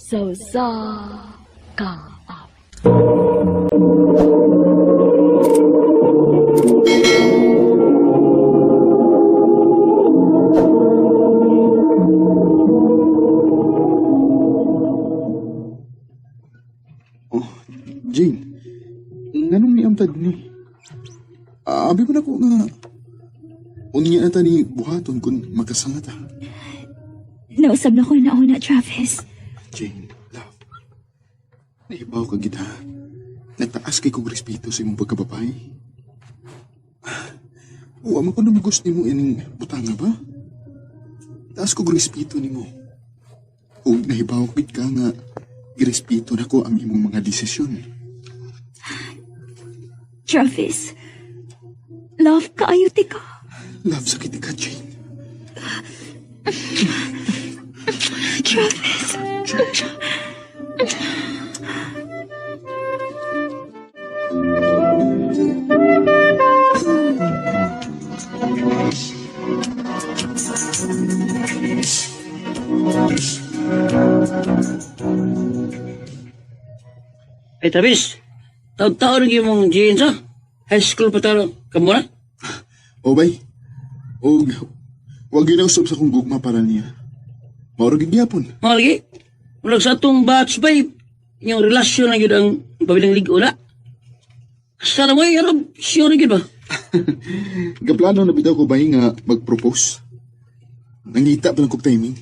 sa kaap. Oh, Jane, nganong ni amtad ni? Abi mo na ko nga, unya na ta ni buhaton kung magkasanga ta. Nausab na ko na una, Travis. Jane, love, naibaw ka kita. Nagtaas kay kong respeto sa imong pagkababay. Uwa mo ko na magos ni mo ining butanga ba? Taas kong respeto ni mo. Kung naibaw kit ka nga, girespeto na ko ang imong mga desisyon. Travis, love kaayo ka. Love, sakit ka, Jane. Travis. Ay, Travis, taon-taon rin mong jeans, ha? High school pa tayo, kamo na? O bay, wag ginausap sa kong gugma para niya. Maurag gyapon. Mga lagi, walang sa atong batch, babe. Yung relasyon na yun ang pabilang ligo na. Sana mo yung sure yun ba? Gaplano na bitaw ko bay nga mag-propose. Nangita pa lang kong timing.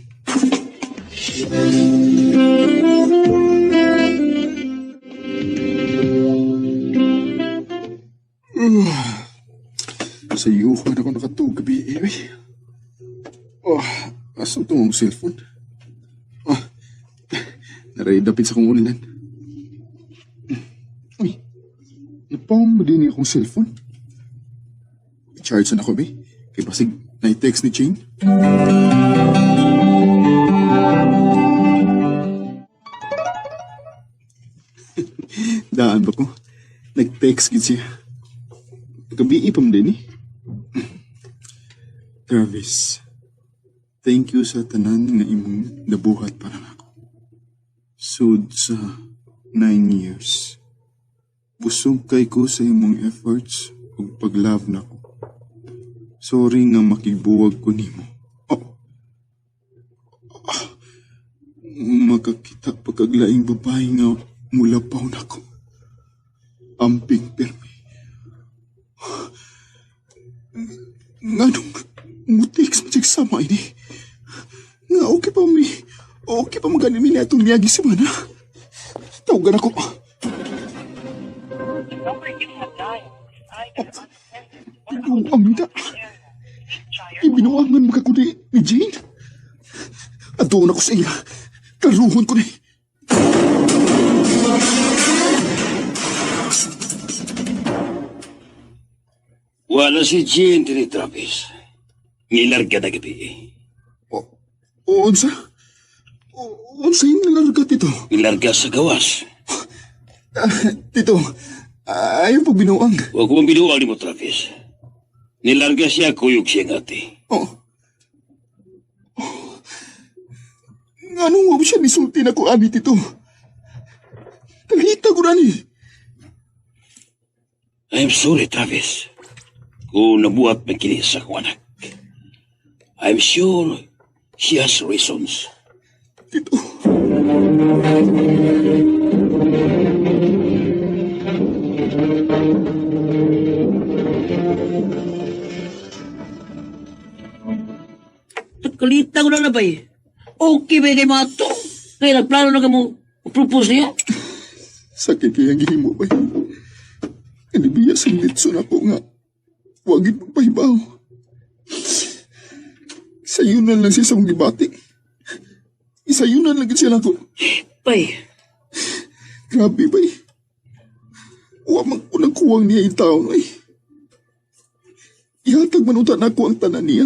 Sa iyo ko na ako nakatug gabi eh. Oh, asan itong cellphone? Oh, naray dapit sa kong ulan. Uy, napawang mo din akong cellphone. I-charge na ako, be. Kaya basig na-text ni Jane. Daan ba ko? Nag-text gid siya. Gabi ipam din eh. Travis, thank you sa tanan nga imong nabuhat para nako. Sud sa 9 years. Busog kay ko sa imong efforts ug pag-love nako. Sorry nga makigbuwag ko nimo. Oh. Makakita pagkaglaing babae nga mulapaw nako. Amping permi. Nganong mutiks matik sama ini. Nga okay pa mi. Okay pa maganin atong niyagi si Mana. Tawagan ako. Ang amida. Ibinuangan magkakuni ni Jane. At doon ako sa iya. Karuhon ko ni. Wala si Jane din, Travis. Nilarga na gabi. Unsa? Unsa yung nalarga, Tito? Nilarga sa gawas. Tito, ayaw pag binuang. Huwag mo binuwag ni mo, Travis. Nilarga siya, kuyog siya ng ate. Anong huwag siya nisulti na ko, ani, Tito? Talita ko na ni. I'm sorry, Travis. Kung nabuhat ng kinis sa kong anak. I'm sure she has reasons. Tito. Kalita ko na ba eh. Okay ba kay mga to? Kaya nagplano na ka mo propose niya? Sakit kaya gihimo ba? Inibiya sa litson ako nga. Wagin magpahibaw. Sayunan lang siya sa mong gibati. Isayunan lang siya ako. Bay. Grabe, bay. Huwag mang unang kuwang niya yung taong ay. Ihatag manutan ako ang tanan niya.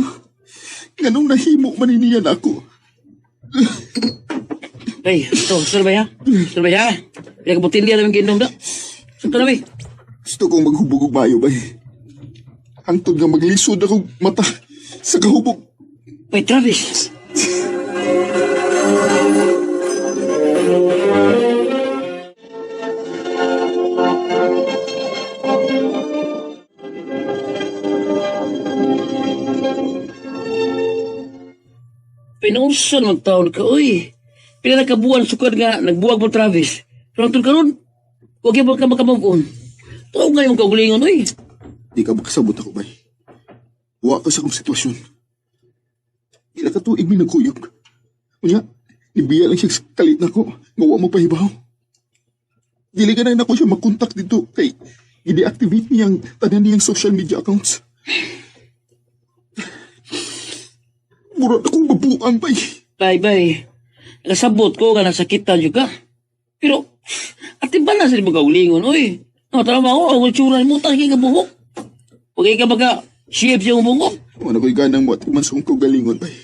Ganong nahimo maniniyan ako. Bay, ito, surbay ha? Surbay ha? Pinakabutilya namin ginom na. Ito na, bay. Gusto kong maghubog og bayo, bay. Hangtod nga maglisod ako mata sa kahubog. Bay, Travis. Pinausan ng taon ka, uy. Pila na kabuan sukad nga, nagbuwag mo Travis. Pero ang karon, huwag yung ka makamove on. Tuog nga yung kaugalingon, uy. Di ka makasabot ako, bay. Huwa ka sa kong sitwasyon. Di na katuig may nagkuyog. Unya, nibiya lang siya kalit na ko. Ngawa mo pahibaw. Dili ka na ako siya makontak dito kay i-deactivate niyang tanan niyang social media accounts. Mura akong mabuang, bay. Bay. Nakasabot ko ka nasakitan juga. Pero, ati ba na sa mga kaulingon, uy? No, tara ba ako, ang tsura mo, taki ka buhok. Huwag ka baga, shape siya ang buhok. Wala ko'y ganang mo at imansong ko galingon, bay.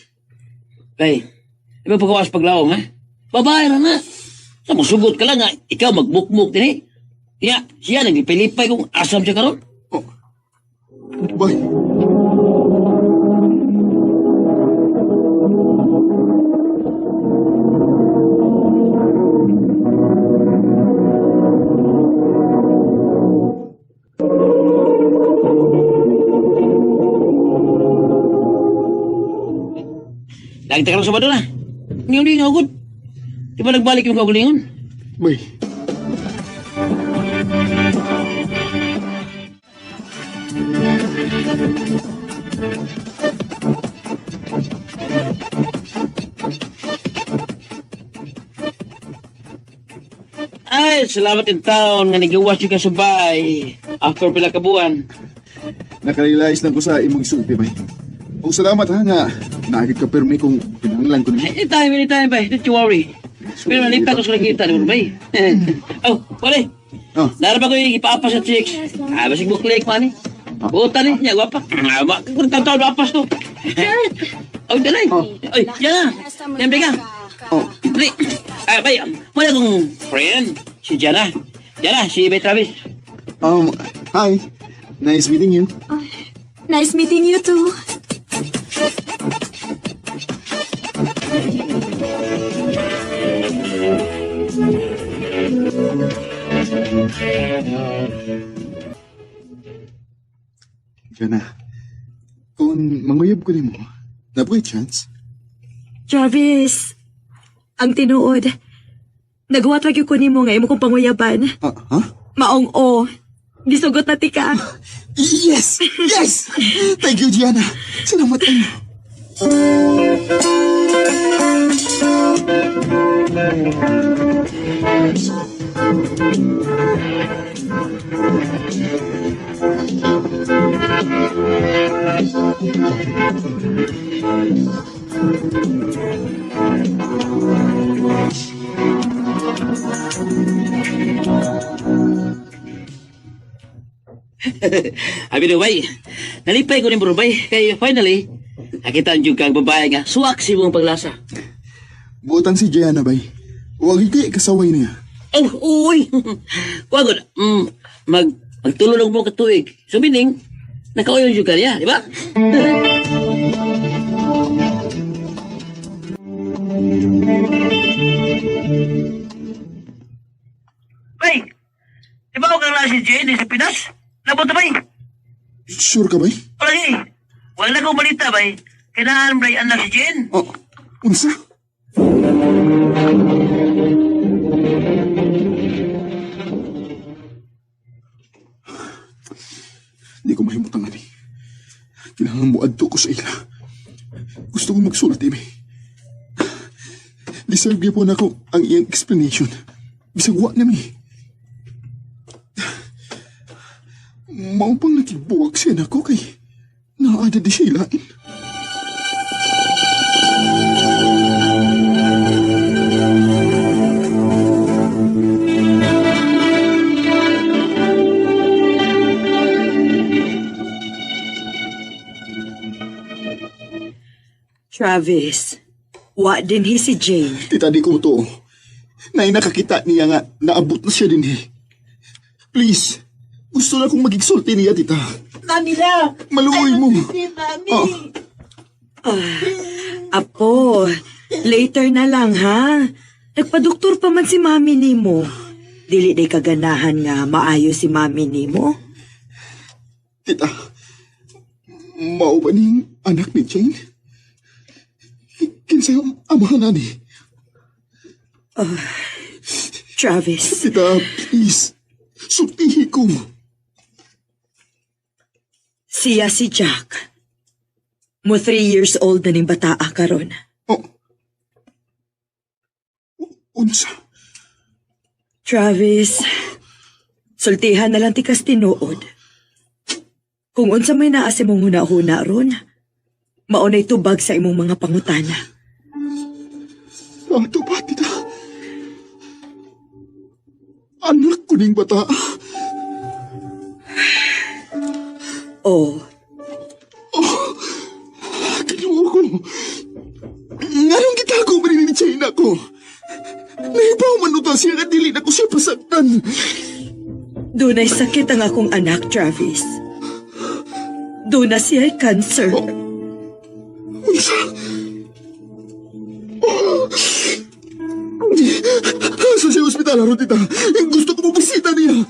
Bay, di ba pagkawas paglawang, ha? Babae na. Sa masugot ka lang, ha? Ikaw magbukmuk din, eh. Kaya, siya nagipilipay kung asam siya karon. Oh. Bay. Lagi ka lang sa bado na. Ngayon nga agad. Di ba nagbalik yung kaugalingon? Bay. Ay, salamat yung taon nga nagawas yung kasabay. After pila kabuan. Nakarealize lang ko sa imong sulti, bay. O salamat ha nga. Naagit ka permi kung pinanglan ko niya. Anytime, bay. Don't you worry. Pero nalipat ko sa nakita, di ba, bay? Oh, pare. Oh. Narap ako yung ipaapas sa chicks. Basig mo click man, eh. Buta ni, niya, gwapa. Kung taon apas to. Oh, dalay. Oy, yan na. Yan, bega. Oh. Dali. Bay, wala kong friend. Si Jana. Jana, si Bay Travis. Hi. Nice meeting you. Nice meeting you too. Jana, kung manguyab ko mo, nabuhay chance? Travis, ang tinuod. Nagawat lagi ko nimo nga imo kong panguyaban. Ha? Maong o. Gisugot na tika. Yes! Yes! Thank you, Gianna. Salamat kayo. Abi do bay. Nalipay ko ni bro bay. Kay finally, nakita ang kang babae nga suwak si mong paglasa. Butan si Gianna, bay. Huwag higay kasaway niya. Oh, uy. Wagod. Magtulo lang mo katuig. So meaning, nakauyon yung niya, di ba? Bay, di ba ako kang si Jane sa Pinas? Nabot na bay? Sure ka, bay? O lagi, wala na akong balita bay. Kailangan bay anak si Jane. Oh, unsa? Hindi ko mahimutang ani. Kailangan mo adto ko sa ila. Gusto ko magsulat, Amy. Deserve niya po na ako ang iyang explanation. Bisag wa na mi. Mao pang nakibuwag siya na ko kay naada di siya ilain. Travis, wa din hi si Jane. Tita, di ko to. Nay nakakita niya nga naabot na siya din eh. Please, gusto na kong magigsulti niya, tita. Mamila! Maluoy mo. Oh. Apo, later na lang ha. Nagpadoktor pa man si mami nimo. Dili day kaganahan nga maayo si mami nimo. Tita, mao ba ning anak ni Jane? Kinsa ang amahan ani? Travis, Tita, please. Sultihi ko. siya si Jack. Mo 3 years old na ning bataa karon. Oh. Unsa? Travis, sultihan na lang tikas tinuod. Kung unsa may naa sa imong huna-huna ron, maunay tubag sa imong mga pangutana. Ato ba, tita? Anak ko ning bata. Oh, Kinuha ko. Ngayong gitago ba rin ni China ko? Naibaw manuta siya nga dili na ko siya pasaktan. dunay sakit ang akong anak, Travis. Duna siya'y cancer. Unsa? Asa siya ospital aron, tita? Gusto ko mabisita niya.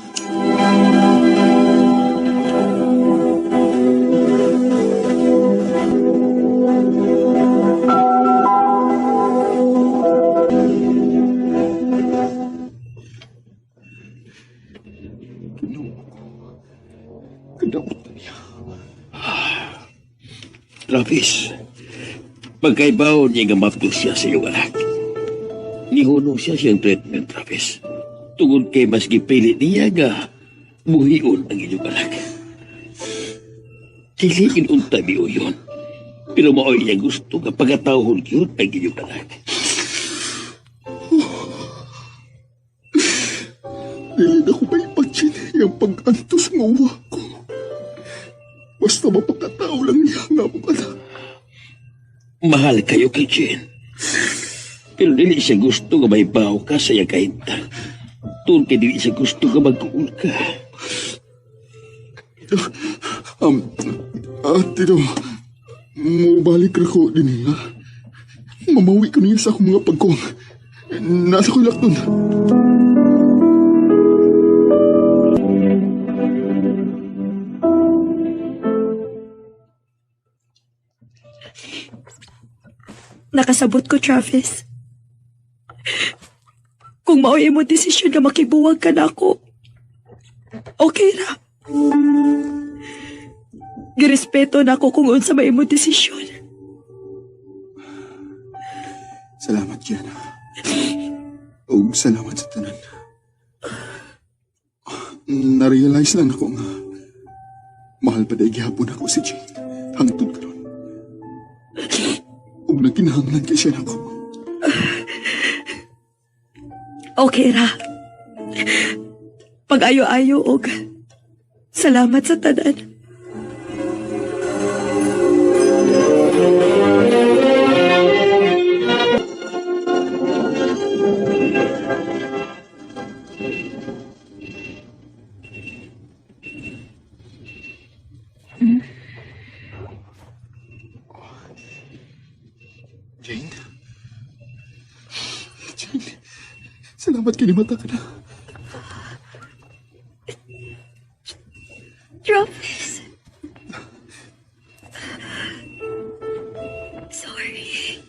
Kadaot na niya. Travis, pagkaibaw niya gamapto siya sa iyong anak. Nihunong siya siyang treatment, Travis. Tungod kay mas gipilit niya nga muhion ang inyong anak. Dili inuntay niyo yun. Pero maoy niya gusto nga pagkatahon yun ang inyong anak. Dili na ko ba ipagsin yung pag-antos ng uwa ko. Basta mapagkatao lang niya nga mong anak. Mahal kayo kay Jen. Pero dili siya gusto nga may baho ka sa iyang kahintang. Tun kay dili siya gusto nga mag-uul ka. Tito, mabalik ra ko din niya. Mamawi ko niya sa akong mga pagkong. Nasa ko lakton. Nakasabot ko, Travis. Kung maoy mo desisyon nga makibuwag ka na ako, okay ra. Girespeto na ako kung unsa may mo desisyon. Salamat, Jenna. O salamat sa tanan. Na-realize lang ako nga mahal pa dahil gihapon ako si Jane. Hangtod ka ron. Kung nagkinahanglan kay siya ako. Okay ra. Pag-ayo-ayo og salamat sa tanan. Jane? Jane, salamat kinimata ka na. Travis. Sorry.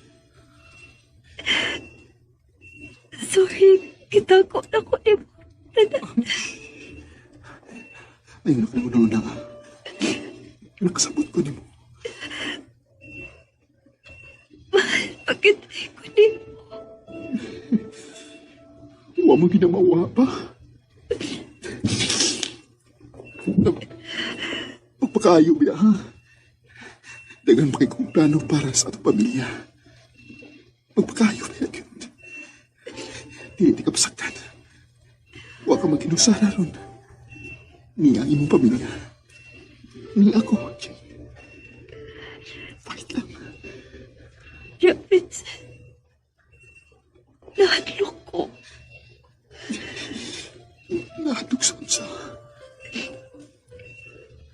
Sorry, gitakot ako ni mo. Ngayon ako noon na nga. Nakasabot ko ni mo. Bakit ko ni mo? Huwag mo ginamawa pa. Pagpakaayo biya, ha? Dagan pa kong plano para sa atong pamilya. Pagpakaayo biya, yun. Di ka pasaktan. Huwag ka magkinusara ron. Ni ang imong pamilya. Ni ako, Jane. Fight lang. Travis. Nahadlok ko. Natuksan sa...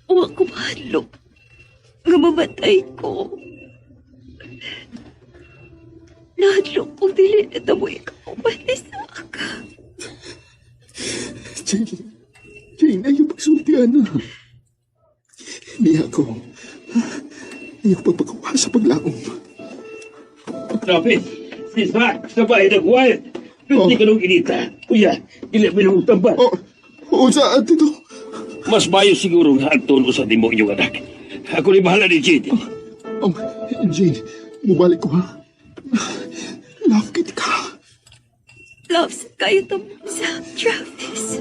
Huwag ko mahadlok. Nga mamatay ko. Nahadlok ko dili na tamo ikaw malisa ka. Jane, ayaw pagsultihan na. Ni ako. Ayaw pagpagawa sa paglaom. Grabe. Sisa, sa bahay na quiet. Hindi ka nung inita. Kuya, dili mo tambal. Unsa dito? Mas mayo siguro nga agton sa mo inyong anak. Ako ni bahala ni Jade. Jane, mubalik ko ha. Love kit ka. Loves kayo to sa Travis.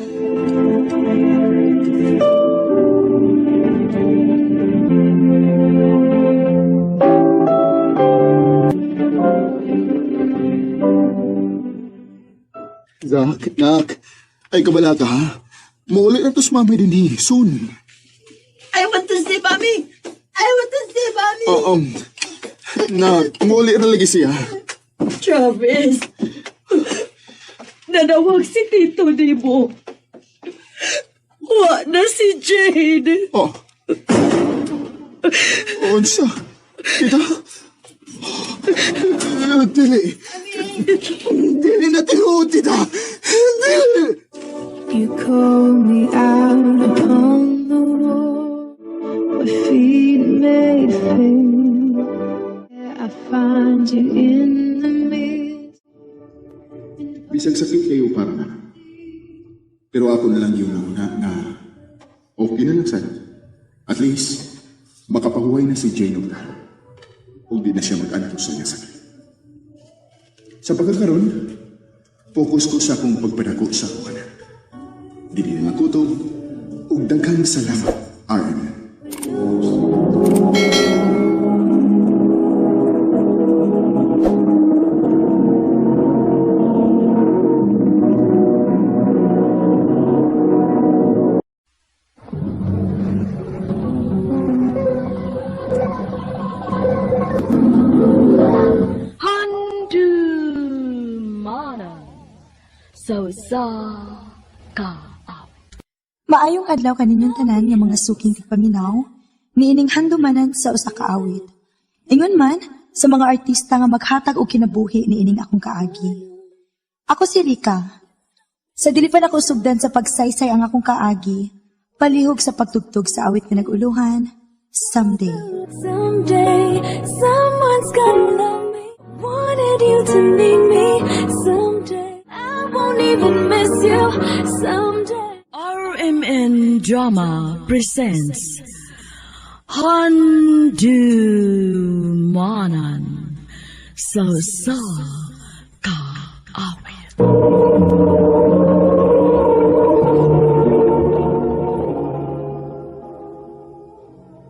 Zach, nak. Ay, kabala ka ha. Maulit na to sa mami din soon. I want to see Mommy! I want to see Mommy! Nak, maulit na lagi siya. Travis, nanawag si Tito Nemo. Wa na si Jade. Unsa? Kita? Dili. Dili na tinuod, tita. Dili. You call me out upon the wall, my feet may fail. Yeah, I find you in the mist. Bisag sakit kayo para na. Pero ako na lang yung nauna na okay na lang sana. At least, makapahuhay na si Jane of Dara. Huwag di na siya mag-anak sa niya sakit. Sa pagkakaroon, focus ko sa akong pagpadako sa akong anak. Dili na ako to, ug daghang salamat, Aaron. Handumana, so sa ka. Maayong adlaw kaninyong tanan nga mga suking tigpaminaw, niining handumanan sa usa ka awit. Ingon man, sa mga artista nga maghatag og kinabuhi niining akong kaagi. Ako si Rika. Sa dili pa nako sugdan sa pagsaysay ang akong kaagi, palihog sa pagtugtog sa awit nga naguluhan, Someday. Someday, someone's gonna love me. Wanted you to need me. Someday, I won't even miss you. Someday. RMN Drama presents Handumanan sa kaawit.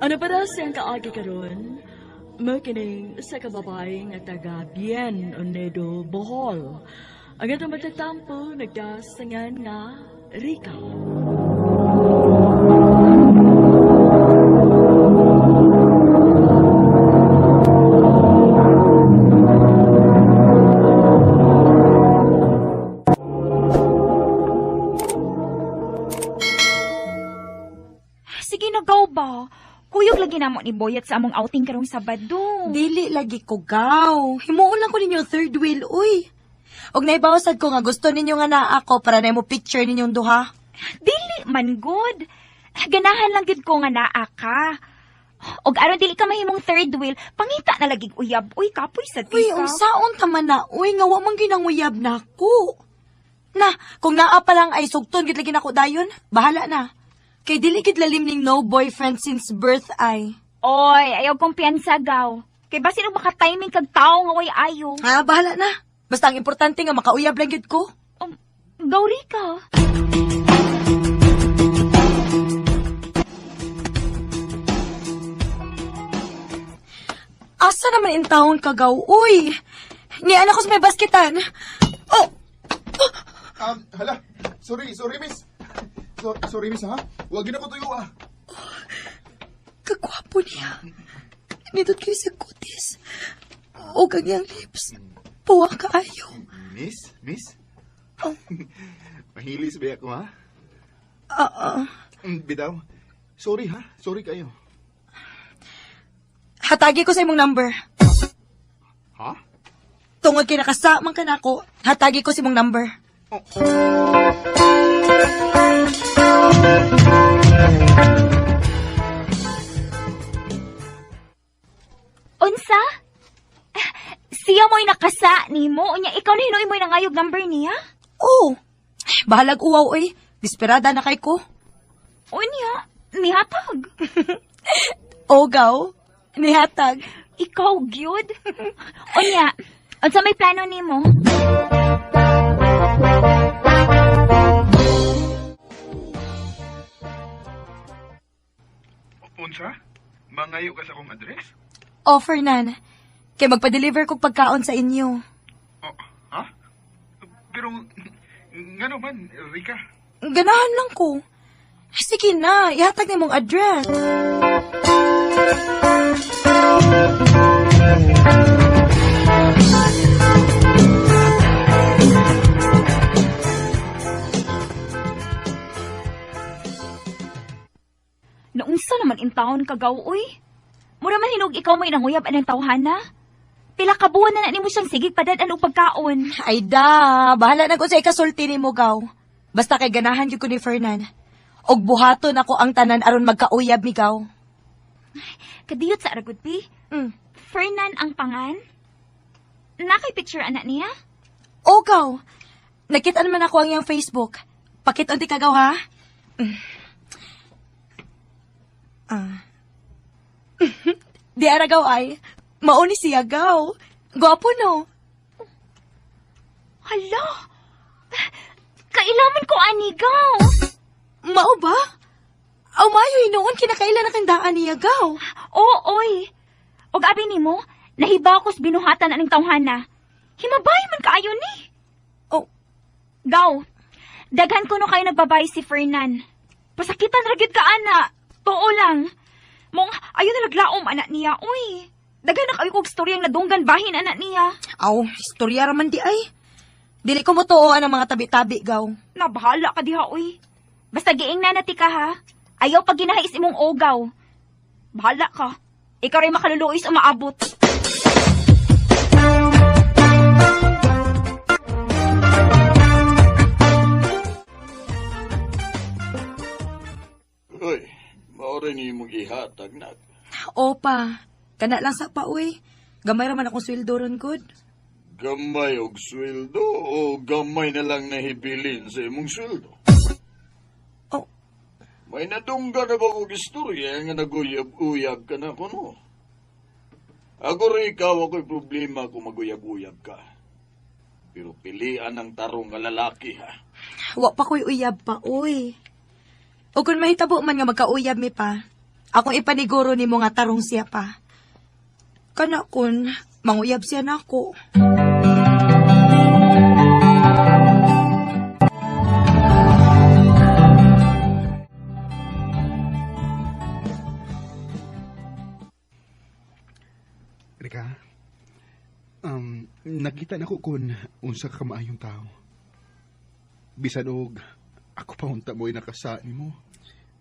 Ano para siyang kaagi karon? Makining sa kababae nga taga Bien Onedo, Bohol. Ang atong magtatampo nagdasangan nga Rika. Sige na, gaw ba? Kuyog lagi na mo ni Boyet sa among outing karong Sabado. Dili lagi ko gaw. Himuon lang ko ninyo third wheel, uy. Og naibawasad ko nga gusto ninyo nga naa ako para na mo picture ninyong duha. Dili man good. Ganahan lang gid ko nga naa ka. Og aron dili ka mahimong third wheel, pangita na lagi uyab. Uy, kapoy sa tika. Uy, unsaon taman na, uy, nga wa man ginanguyab na ako. Na, kung naa pa lang ay sugton gid lagi nako dayon, bahala na. Kay dili gid lalim ning no boyfriend since birth ay. Oy, ayaw kumpiyansa gaw. Kay basin og maka-timing kag tawo nga way ayo. Ha, bahala na. Basta ang importante nga makauyab lang gid ko. Gaw Rika. Asa naman in town kagaw, uy. Ni anak ko sa may basketan. Oh, Hala. Sorry, miss. Sorry, miss, ha? Huwag na ko tuyo, ah. kagwapo niya. Nindot kayo sa kutis. O kanyang lips. Puwa kaayo. Miss? Mahilis ba ako, ha? Bitaw. Sorry, ha? Sorry kayo. Hatagi ko sa imong number. Ha? Tungod kay nakasamang ka na ako, hatagi ko sa imong number. Unsa? Si Siya mo'y nakasa nimo, unya ikaw na hinuoy mo'y nangayog number niya? Oh, bahalag uwaw oy. Desperada na kay ko. Unya, nihatag. Ogaw, nihatag. Ikaw, gyud. Unya, unsa may plano nimo? Unsa? Mangayo ka sa akong address? Offer nan. Kay magpa-deliver kog pagkaon sa inyo. Oh, ha? Pero, nga naman, Rika. Ganahan lang ko. Sige na, ihatag ni mong address. Naunsa naman intawon kagaw, uy. Mura man hinog ikaw may nanguyab anang tawhana. Pila ka buwan na nimo siyang sigig padad og pagkaon. Ay da, bahala na ko sa ikasulti ni mo gaw. Basta kay ganahan gyud ko ni Fernan. Og buhaton ako ang tanan aron magkauyab mi gaw. Kadiyot sa aragod, pi. Fernan ang pangan? Nakay picture anak niya? O gaw, nakita naman ako ang iyang Facebook. Pakit unti ka gaw ha? Di ara gaw ay, mauni siya gaw. Gwapo no? Hala! Kailaman ko anigaw! Mao ba? Aw mayo hinoon kinakailan na kang daan niya gaw. Oo, oy. Og abi nimo, nahibaw ko sa binuhatan aning tawhana. Himabay man kaayo ni. Oh, Gaw, daghan ko no kayo nagbabay si Fernan. Pasakitan ra gyud ka ana. Too lang. Mong ayo na naglaom anak niya, uy. Daghan na kayo kog storyang nadunggan bahin anak niya. aw, istorya raman di ay. Dili ko mo tuoan ang mga tabi-tabi gaw. Nabahala ka diha, uy. Basta giing na nati ka, ha? Ayaw pag ginahis imong ogaw. Bahala ka. Ikaw rin makaluluis o maabot. Uy, maorin niyo mong ihatag na. Opa, kana lang sa pa uy. Gamay raman akong sweldo ron good. Gamay og sweldo o gamay na lang nahibilin sa imong sweldo? Oh. May nadungga na ba kong istorya nga naguyab-uyab ka na ko, no? Ako rin ikaw ako'y problema kung maguyab-uyab ka. Pero pilian ang tarong nga lalaki, ha? Wa pa ko'y uyab pa uy. O kung mahitabo man nga magkauyab mi pa, akong ipaniguro ni mo nga tarong siya pa. Kana kun, manguyab siya na ako. Rika, nakita na ko kung unsa ka maayong tao. Bisan og ako pa unta mo'y nakasa ni mo.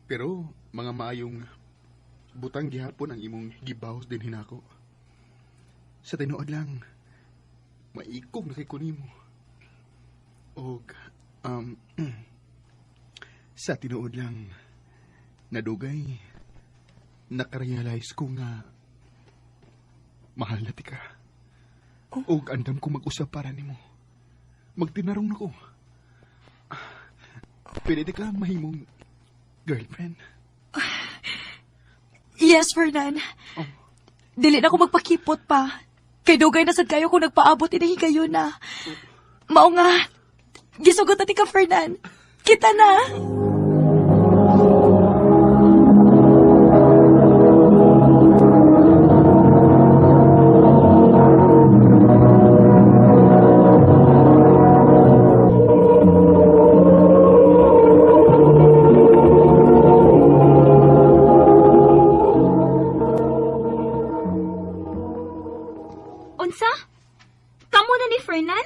Pero mga maayong butang gihapon ang imong gibaws din hinako. Sa tinuod lang, maikog na kay kunimo. Og, sa tinuod lang, nadugay, nakarealize ko nga mahal na ti ka. Og andam ko mag-usap para nimo. Magtinarong na ko. Pwede di ka mahimong girlfriend? Yes, Fernan. Oh. Dili na ako magpakipot pa. Kay dugay na sad kayo kung nagpaabot inahigayon na. Mao nga, gisugot na ti ka, Fernan. Kita na. Unsa? Kamo na ni Fernan?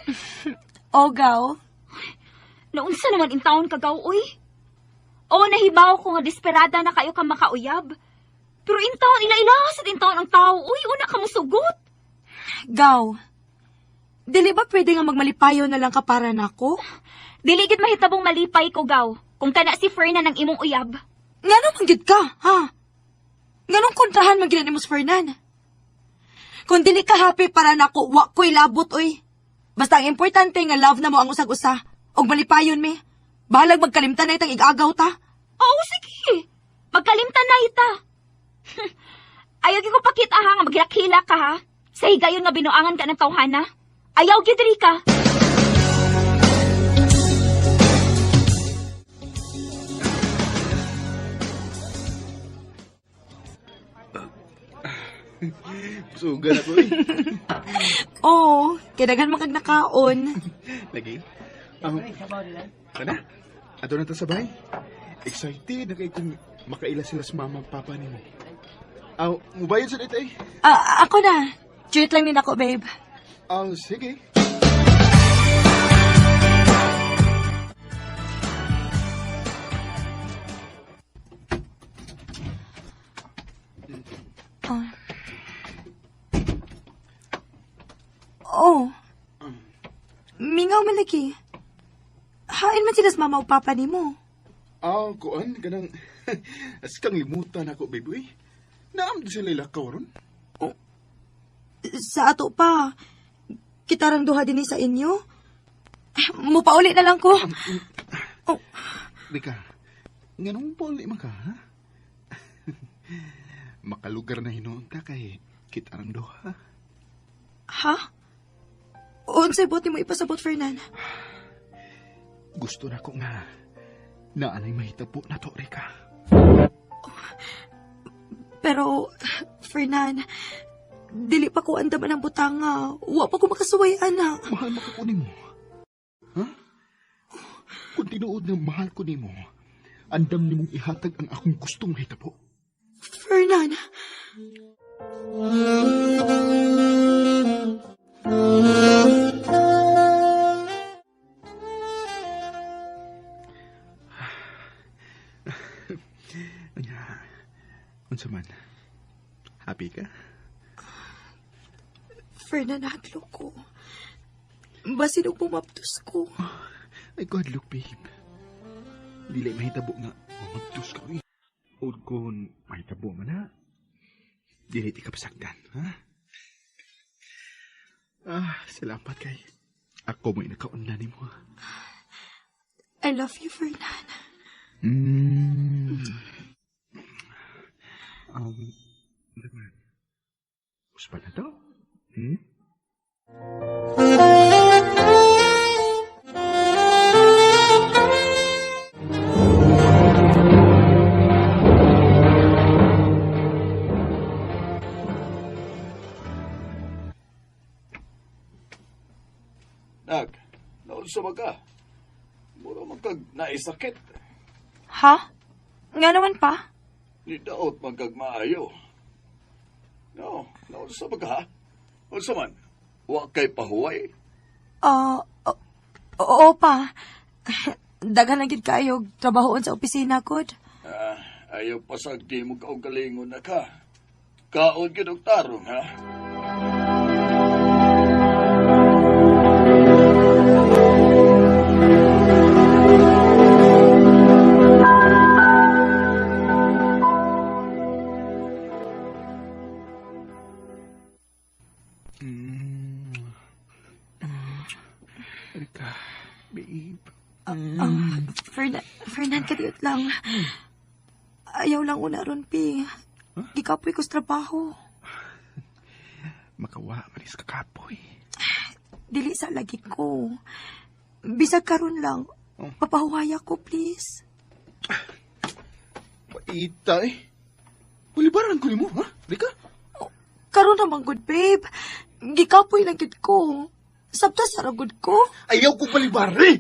Ogaw. Naunsa naman intawon kagaw, uy. O nahibaw ko nga desperada na kayo ka makauyab. Pero intawon ila-ilahas at intawon ang tao, uy, una ka musugot. Gaw. Dili ba pwede nga magmalipayo na lang ka para nako? Dili gid mahitabong malipay ko, gaw. Kung kana si Fernan ang imong uyab. Ngano man gyud ka, ha? Nganong kontrahan man gyud ni mo si Fernan? Kung dili ka happy para nako, wa ko'y labot, oy. Basta ang importante nga love na mo ang usag-usa. Og malipayon, me. Bahalag magkalimtan na itang igagaw ta. Oo, sige. Magkalimtan na ita. Ayaw ko pakita ha, nga maghilak-hila ka ha. Sa higayon nga binuangan ka ng tawhana. Ayaw gyud diri ka. Sugan ako eh. Oo, kailangan makag nakaon. Lagi? Kana? Ato na ta sa bahay. Excited na kayo kung makaila sila sa mama at papa ni mo. Mubayad sa dito eh. Ako na. Treat lang din ako, babe. Sige. Oh. Mingaw malaki. Hain man sila sa mama o papa ni mo. Kuan, ganang... As kang limutan ako, baby. Naam di sila ilakaw ron. Sa ato pa. Kitarang duha din sa inyo. Mupauli na lang ko. Rika, ganun po ulit maka, ha? Makalugar na hinoon ta kay kitarang duha. Ha? Unsay bot mo ipasabot, Fernan? Gusto na ko nga naanay mahitabo na to, Rika. Pero, Fernan, dili pa ko andaman ang butanga. Wa pa ko makasuway, anak. Mahal makakunin mo. Ha? Kung tinuod na mahal ko ni mo, andam ni mong ihatag ang akong gustong mahitabo. Fernan. Unsa man? Happy ka? Fernan, hadlo ko. Basin og pumaptos ko. Ay, God, look, babe. Dili mahitabo nga. Mamagtos ka, eh. O kung mahitabo man, ha? Dili di ka pasagdan, ha? Salamat kay. Ako mo inakaunlan ni mo. I love you, Fernan. Uspa na to? Naunsa ba ka? Mura magkag naisakit. Ha? Nga naman pa? Ni daot magkag maayo. No, naunsa ba ka? Unsa man? Wa kay pahuway? Oo pa. Dagan na gid kayo trabahoon sa opisina kod. Ayaw pasag di mo kaugalingon na ka. Kaon gid og tarong, ha? Rika, babe. Fernan, kadiyot lang. Ayaw lang una ron, Pi. Gikapoy ko sa trabaho. Makawa, manis kakapoy. Dili sa lagi ko. Bisag karon lang. Papahuwaya ko, please. Paita eh. Balibaran ko ni mo, ha? Rika? Karon naman, good babe. Gikapoy lang gid ko. Sabta sa ragod ko. Ayaw ko balibaran eh!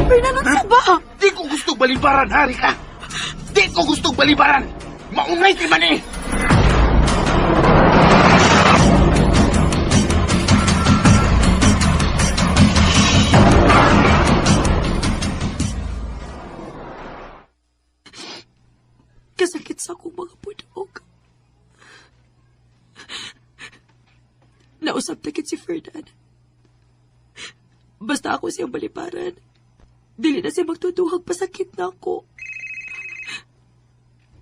Fernan, sa ba? Di ko gusto balibaran, ha, Rika? Di ko gusto balibaran! Maunay ti man eh! Kasakit sa akong mga pudog. Nausap na kit si Fernan. Basta ako siyang baliparan. Dili na siya magtuduhag, pasakit na ako.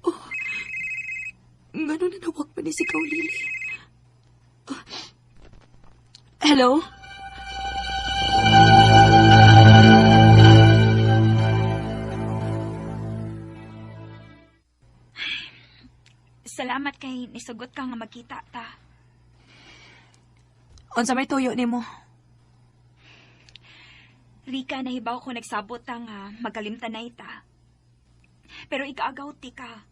Oh, ngano na nawag man ni si Lily. Hello? Salamat kay nisugot ka nga magkita ta. Unsa may tuyo nimo? Rika, nahibaw ko nagsabot ta nga magalimtanay ta. Pero ikaagaw ti ka.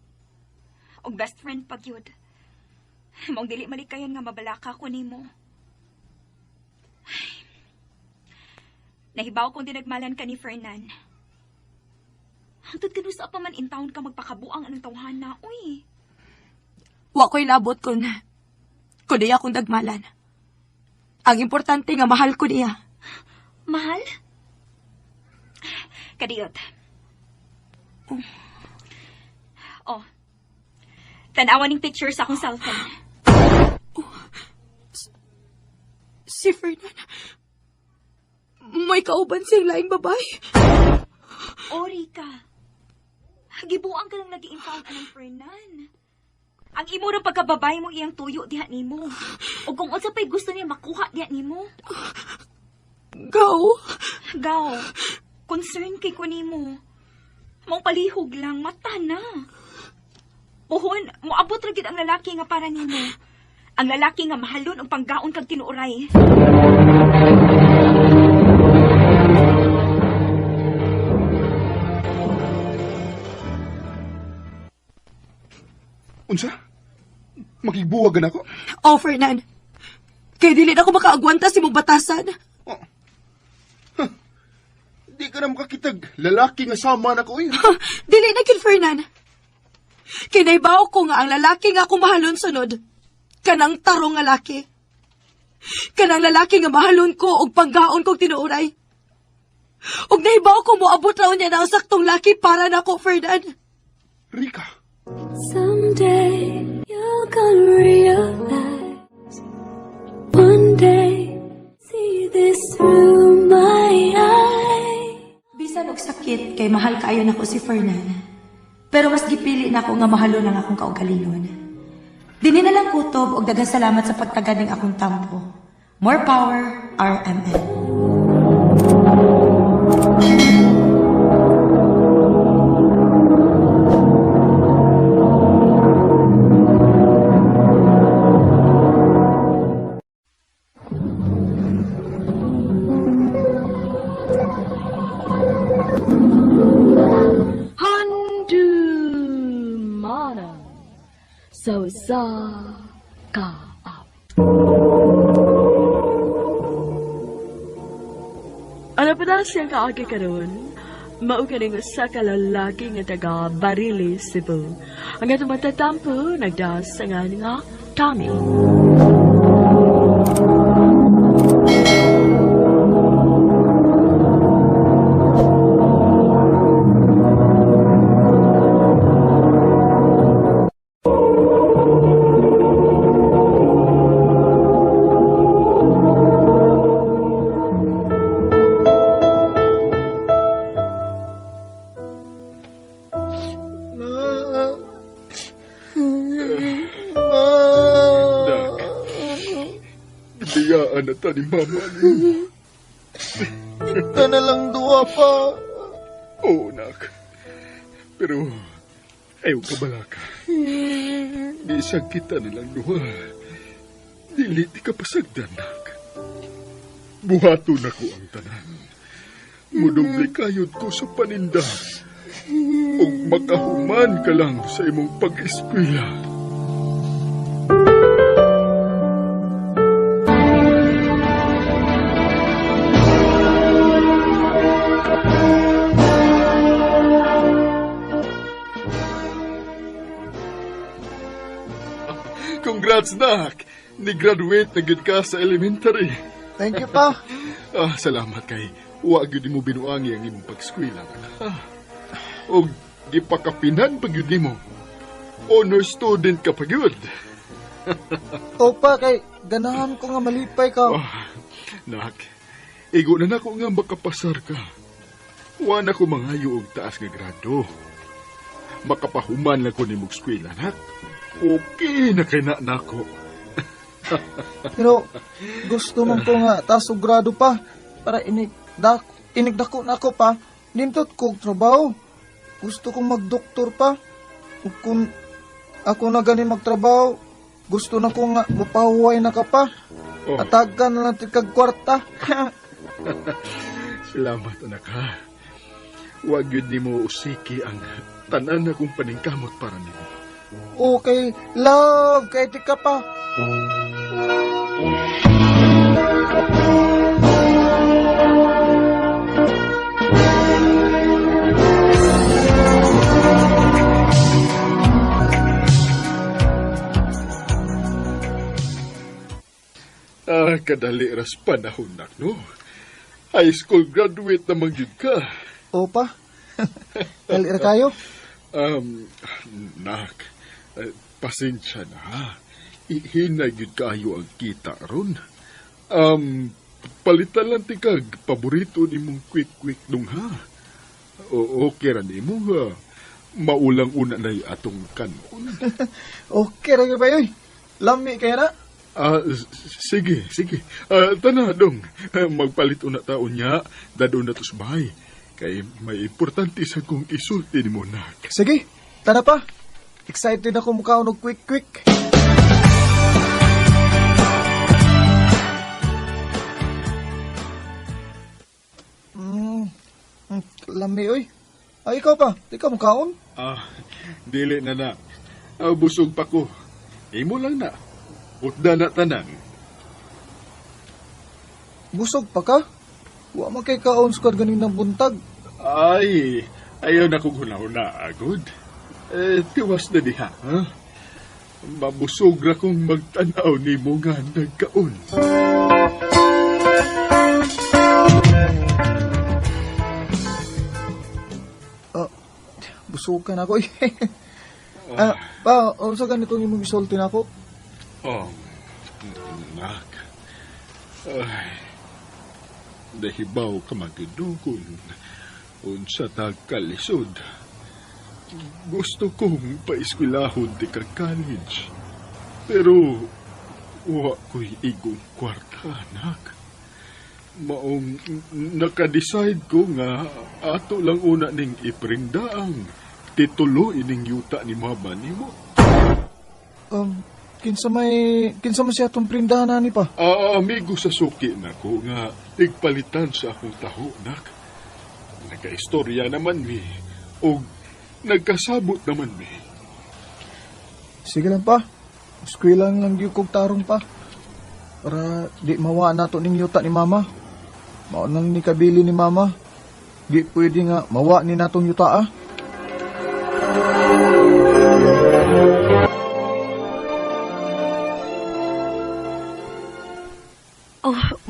Og best friend pag yun. Mong dili malikayan nga mabalaka ko nimo. Nahibaw kong dinagmalan ka ni Fernan. Hangtod ka sa pa man in town ka magpakabuang anong tawhana, uy. Wa ko'y labot kun diya akong dagmalan. Ang importante nga mahal ko niya. Mahal? Kadiyot. Oh. Tanawan ning picture sa akong cellphone. Si Fernan. May kauban siyang laing babae. O, Rika. Gibuang ka lang nag-i-impound anong Fernan. Ang imo ra pagkababay mo iyang tuyo diha nimo. O kung unsa pa'y gusto niya makuha diha nimo. Gaw. Concern kay ko nimo. Mong palihog lang, mata na. Puhon, moabot ra gid ang lalaki nga para nimo. Ang lalaki nga mahalon og panggaon kag tinuoray. Unsa? Magigbuwagan ako? Oh, Fernan. Kaya dili na ako makaagwanta si mong batasan. Oh. Huh. Di ka na makakitag lalaki nga sama na ko eh. Dili na kin, Fernan. Kinaibaw ko nga ang lalaki nga akong mahalon sunod. Kanang tarong nga laki. Kanang lalaki nga mahalon ko og panggaon kong tinuuray. Og nahibaw ko mo abot raw niya na ang saktong laki para na ko, Fernan. Rika. Someday you're gonna realize. One day, see this through my eyes. Bisan og sakit kay mahal kaayo nako si Fernan. Pero mas gipili na ako nga mahalon ang akong kaugalingon. Dini na lang kutob og daghang salamat sa pagtagad ning akong tampo. More power, RMN. So sa ka. Ano pa na siyang kaagi karon? Mao kaning usa ka lalaki nga taga Barili, Cebu. Ang atong matatampo nagdasangan nga Tommy. Biyaan na ta ni Mama niyo. Kita na lang duwa pa. Oo, nak. Pero, ayaw ka balaka. Bisag kita nilang duwa. Dili di ka pasagdan, nak. Buhato na ko ang tanan. Mudugli kayod ko sa paninda. O makahuman ka lang sa imong pag-eskwela. Congrats, Nak! Ni-graduate na gid ka sa elementary. Thank you, pa. Salamat kay wag yun mo binuangi ang imong pag-eskwela. O gipakapinan pag yun mo. Honor student ka pag yun. Opa, kay ganahan ko nga malipay ka. Nak, igo na nako nga makapasar ka. Wa na ko mangayo og taas nga grado. Makapahuman lang ko ni mong eskwela, nak. okay na kay na nako. Pero gusto man ko nga taas og grado pa para inigdako na ako pa. Nindot kong trabaho. Gusto kong magdoktor pa. Ug kung ako na gani magtrabaho, gusto na ko nga mapahuway na ka pa. Oh. Atagan na lang kag kwarta. Salamat anak ha. Huwag yun ni mo usiki ang tanan na kong paningkamot para nimo. Okay, love, kay di ka pa. Kadali ras panahon nak, no? High school graduate naman yun ka. Opa, kalir kayo? Nak, pasensya na ha. Hinay yun kayo ang kita ron. Palitan lang tikag, paborito ni mong quick nung ha. O okay ra ni mo ha. Maulang una na atong kanon. Okay ra ba yoy? Lami kaya na? Sige. Tana dong, magpalit una taon niya, dadon na to sa bahay. Kay may importante sa kong isulti ni mo, nak. Sige, tara pa. Excited ako mukha og quick. Lami, oy. Ay, ikaw pa. Di ka mukhaon? Dili na na. Busog pa ko. Imo lang na. Utda na tanan. Busog pa ka? Wa man kay kaon sa ganinang buntag. Ay, ayaw na kong huna-huna, agod. Tiwas na diha, ha? Mabusog ra kong magtanaw ni mo nga nagkaon. Busog ka na ako, Pa, sa ganito yung mong isulti na ako? Nak. Dahibaw ka magdukon. Unsa tagkalisod. Gusto kong paiskwilahon di ka college. Pero, wa ko'y igong kwarta, anak. Maong nakadecide ko nga ato lang una ning ipringdaang titulo ining yuta ni mama nimo. Kinsa man siya itong prindahan ni pa? Amigo sa suki na ko nga igpalitan sa akong taho, nak. Nagkaistorya naman mi, o nagkasabot naman mi. Sige lang pa, skwilang lang yung kong tarong pa. Para di mawa na to ning yuta ni mama. Maunang ni kabili ni mama. Di pwede nga mawa ni natong yuta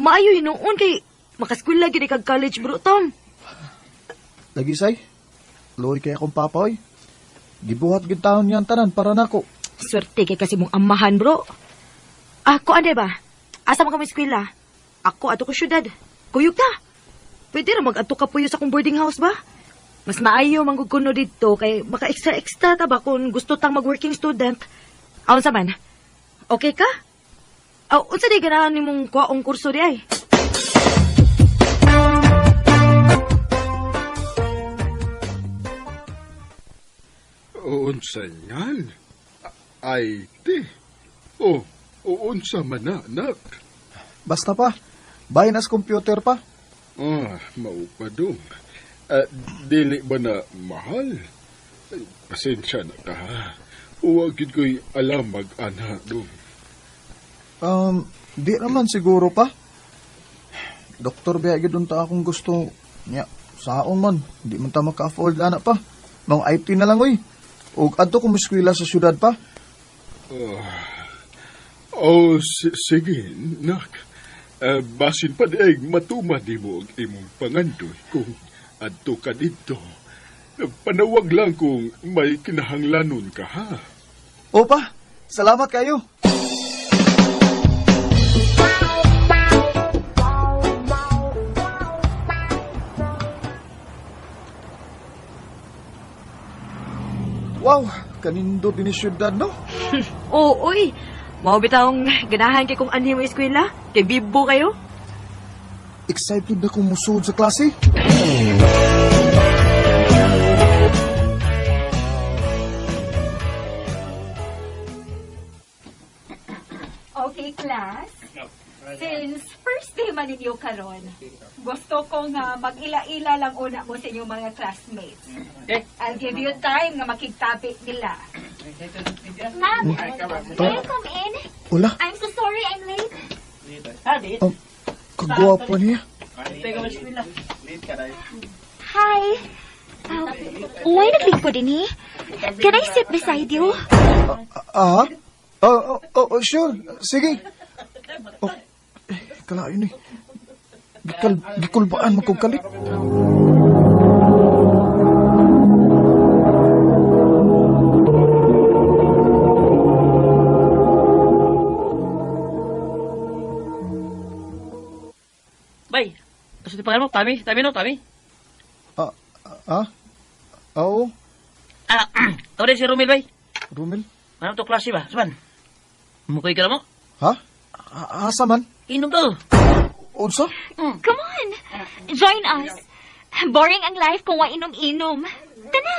Maayo hinuon kay makaskwela gid kag college, bro Tom. Lagi say, luoy kay akong papaoy. Gibuhat gid taon niyan tanan para nako. Swerte kay kasi mong amahan, bro. Ako ande ba? Asa man kami eskwela? Ako ato ko syudad. Kuyog ta. Pwede ra mag-adto ka puyo sa akong boarding house ba? Mas maayo manggugkuno dito kay maka extra ta ba kung gusto tang mag-working student. Aun sa man? Okay ka? Unsa di ganahan nimong kuhaong kurso di ay? Unsa yan? Ay, ti. Unsa man na, anak? Basta pa, bayan as computer pa. Maupa dong. Dili ba na mahal? Pasensya na ka, ha? Huwag ko'y alam mag-ana dong. Di naman siguro pa. Doktor biya gid unta akong gusto niya. Saon man, di man ta maka-afford anak pa. Mang IT na lang oy. Ug adto ko muskwela sa syudad pa. Sige, nak. Basin pa di matuma di mo ang imong pangandoy kung adto ka dito. Panawag lang kung may kinahanglanon ka, ha? Opa, salamat kayo. Wow, kanindot din syudad, no? Oo, uy. Mao bitawng ganahan kay kung anhi mo eskwela. Kay bibo kayo. Excited na kong musud sa klase. Okay, class. Since first day man ninyo karon, gusto ko nga mag-ila-ila lang una mo sa inyong mga classmates. I'll give you time nga makigtabi nila. Ma'am, can you come in? Wala, I'm so sorry I'm late. kagwapa niya. Hi. Why naglingkod din eh? Can I sit beside you? Sure. Sige. Oh, kalain eh. Gikulbaan magkukalit. Bay, gusto di pangalan mo? Tami? Tami no? Tami? Oo, Tawag din si Romel, bay. Rumel. Ano to klase ba? Saban? Mukay ka na mo? Ha? Asa man? Inom to. Unsa? Come on. Join us. Boring ang life kung wa inom-inom. Tana.